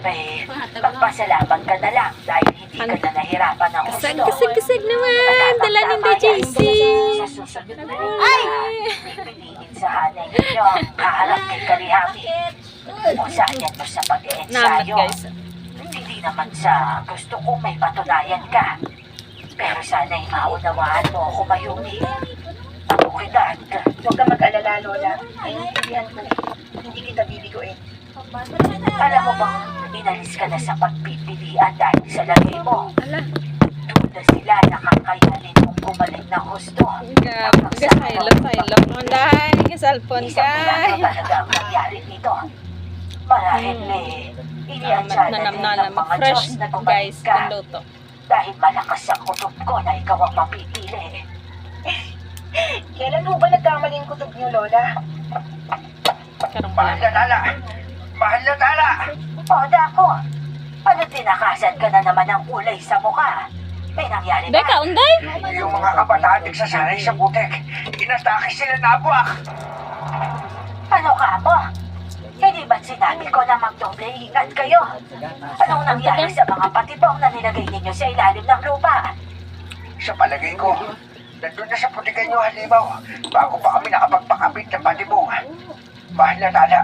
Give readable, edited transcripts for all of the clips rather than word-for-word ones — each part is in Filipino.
may magpasalamat ka na lang dahil hindi ka na nahirapan ng gusto. Kasag naman. Dala ninda JC. Sa susunod na rin pipiliin sa hanay ninyo ang kaharap kay Kalihami. Kung saan yan mo sa Namat pag-e-ensayo. guys. Hindi naman sa gusto kong may patunayan ka. Pero sana'y maunawaan mo ako, Mayumi. Pagkukitan ka. Huwag ka mag-alala, Lola. Ay, naiintindihan ko. Hindi kita bibiguin. Alam mo bang inalis ka na sa pagpipilian dahil sa lagay mo? Ala. Doon na sila nakakayanin mong gumaling ng gusto. Silap. Anday, kasalpon Isang milagro ka. talaga ang nangyari dito. Marahil iniansya na din ng mga Fresh Diyos na guys, gumaling ka. pinluto. Dahil malakas ang kutob ko na ikaw ang mapipili. Kailan ho ba nagkamali ang kutob niyo, Lola? Karong Mahal na tala! Mahal na tala! O, Dako, ano tinakasan ka na naman ng kulay sa mukha? May nangyari Beka, ba? unday. Yung mga kabataan nagsasanay sa butek. Inatake sila na buwak. Ano ka mo? Hindi ba't sinabi ko na magdoble ingat kayo? Anong nangyari sa mga patibong na nilagay ninyo sa ilalim ng lupa? Sa palagay ko, nandun na sa putikan nyo halimaw bago pa kami nakapagpakabit ng patibong. Mahal na tala,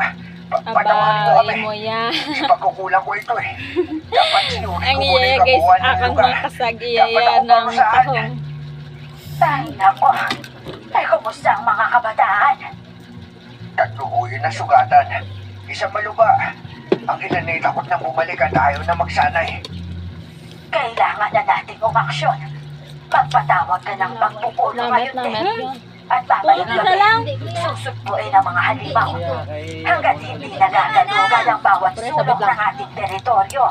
patawarin mo kami. Abay mo yan. Sa pagkukulang ko ito eh. Dapat sinuri Ang ko muna iya yung guys, kabuuan ng akan lugar. mga kasag Dapat iya ako ng parusahan. tahong. Ay, nako. Ay, kumusta ang mga kabataan? Tatlo ho yun ang sugatan. Isang maluba. Ang ilan ay takot na bumalik at ayaw na magsanay. Kailangan na nating umaksyon. Magpatawag ka ng pagpupuno ngayon din. At babalik kami. Susugpuin ang mga halimaw. Hanggat hindi nagagalugan ang bawat sulok ng ating teritoryo.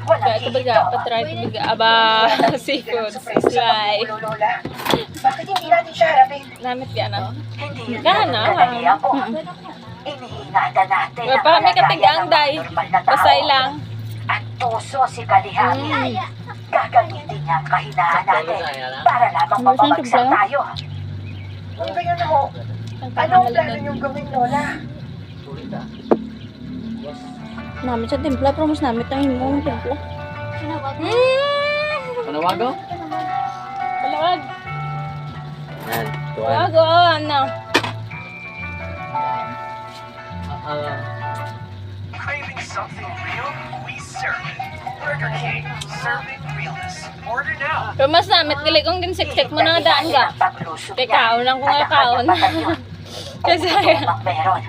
Walang Kaya ito baga, hihito. patry ito baga, aba, seafood, Supremo sa slay. pagkukulo, Lola. Bakit hindi natin siya harapin? Namit ka na. Hindi yun Gana, ang kalalian ko. Iniingatan natin ang Pa may kalagayan katigang ng day. mga normal na tao. Basay lang. At tuso si Kalihami. Gagamitin niya ang kahinaan natin para lamang Ano, saan mapabagsak ito ba? tayo. Kung gayon na ho, Ang anong plano pangalan niyong gawin, Lola? Namit sa timpla, promise namit ang himong timpla. Panawago? Palawag. Yan, tuwan. Palawag, ano. Craving something real? We serve it. Burger King, serving realness. Order now. Pero mas namit, gali kong ginsiksik mo na daan ka. Teka, unang ko nga kaon. Kasi, meron.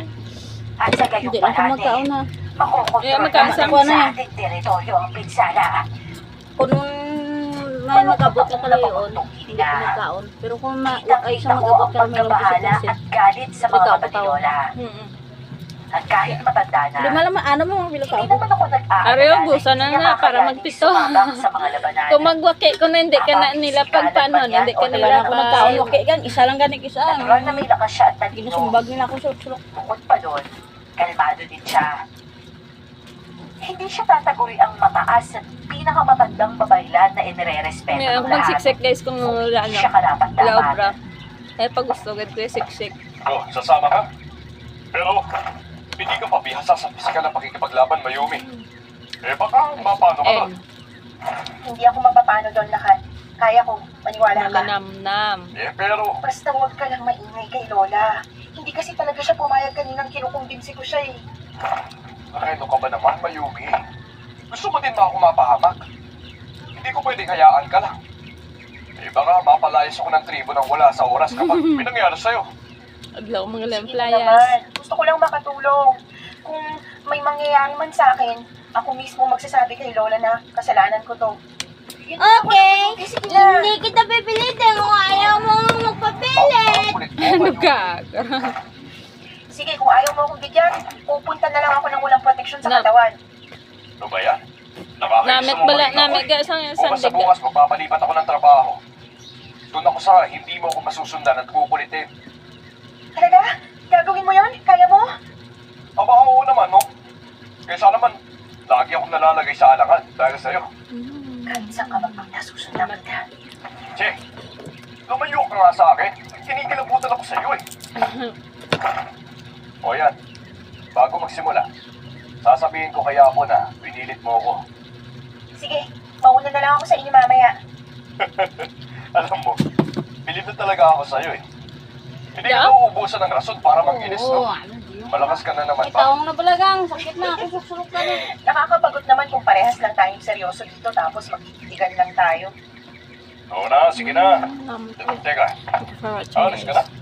At sa gayon hindi lang ko magkaon ha. makukontrol Eh, magkasa natin ko na sa eh. ating teritoryo ang pinsala. Kung may magabot na kami yun, hindi ko magkaon. Pero kung ay siya magabot ka may lang pagbabahala kasi at galit sa mga Ikaw, kapatilola. At kahit matanda na, Lima naman, ano mo mga hindi bilakaw? naman ako nag-aalala. Ariyo, gusto na na para magpito. Sa mga labanan. Kung magwaki ko na hindi ka na nila pagpanon, hindi ka Wala nila na ako magkaon. pa. Okay gan, isa lang ganik isa. Natural na may lakas siya at talino. Ginusumbag nila ako sa sulok. Bukod pa doon, kalmado din siya. Hindi siya tataguri ang mataas at pinakamatandang babaylan na inirerespeto May ako ng lahat. magsiksik guys kung Hindi ano. siya karapat Laobra. dapat. Eh pag gusto, gad ko yung siksik. Oh, sasama ka? Pero, hindi ka pa bihasa sa pisikal na pakikipaglaban, Mayumi. Eh, baka mapano ka doon. Hindi ako mapapano doon lahat. Kaya ko, maniwala ka. Malanam-nam. Eh, pero, Basta huwag ka lang maingay kay Lola. Hindi kasi talaga siya pumayag kaninang kinukumbinsi ko siya eh. ano ka ba naman, Mayumi? Gusto mo din ba ako mapahamak? Hindi ko pwedeng hayaan ka lang. Eh, baka mapalayas ako ng tribo ng wala sa oras kapag may nangyari sa'yo. Adlaw mga Sige lemplayas. naman. Gusto ko lang makatulong. Kung may mangyayari man sa akin, ako mismo magsasabi kay Lola na kasalanan ko to. Yun lang ako Okay, naman. Sige na. hindi kita pipilitin kung ayaw mo magpapilit. Ang kulit mo, Ano Mayumi. ka? Sige, kung ayaw mo akong bigyan, pupunta na lang ako ng walang proteksyon sa Na- katawan. Ano ba yan? Nakakainis Namit mo bala, maging namit ako ka eh. sa Bukas sa sandig. bukas, magpapalipat ako ng trabaho. Doon ako sa hindi mo ako masusundan at kukulitin. Talaga? Gagawin mo yun? Kaya mo? Aba, oo naman, no? Kaysa naman, lagi akong nalalagay sa alangan dahil sa'yo. Kahit saan ka pag nasusundan ka. Che, lumayo ka nga sa akin. Kinikilabutan ako sa'yo eh. O yan, bago magsimula, sasabihin ko kaya ako na pinilit mo ako. Sige, mauna na lang ako sa inyo mamaya. Alam mo, bilib na talaga ako sa'yo eh. Hindi ka nauubusan ng rason para mag-inis, no? Malakas ka na naman ba? Itawang na balagang, sakit na, susulok ka na. Nakakapagod naman kung parehas lang tayong seryoso dito tapos magkikitigan lang tayo. Oo na, sige na. Um, Teka, Thank you for watching, alis ka na. guys.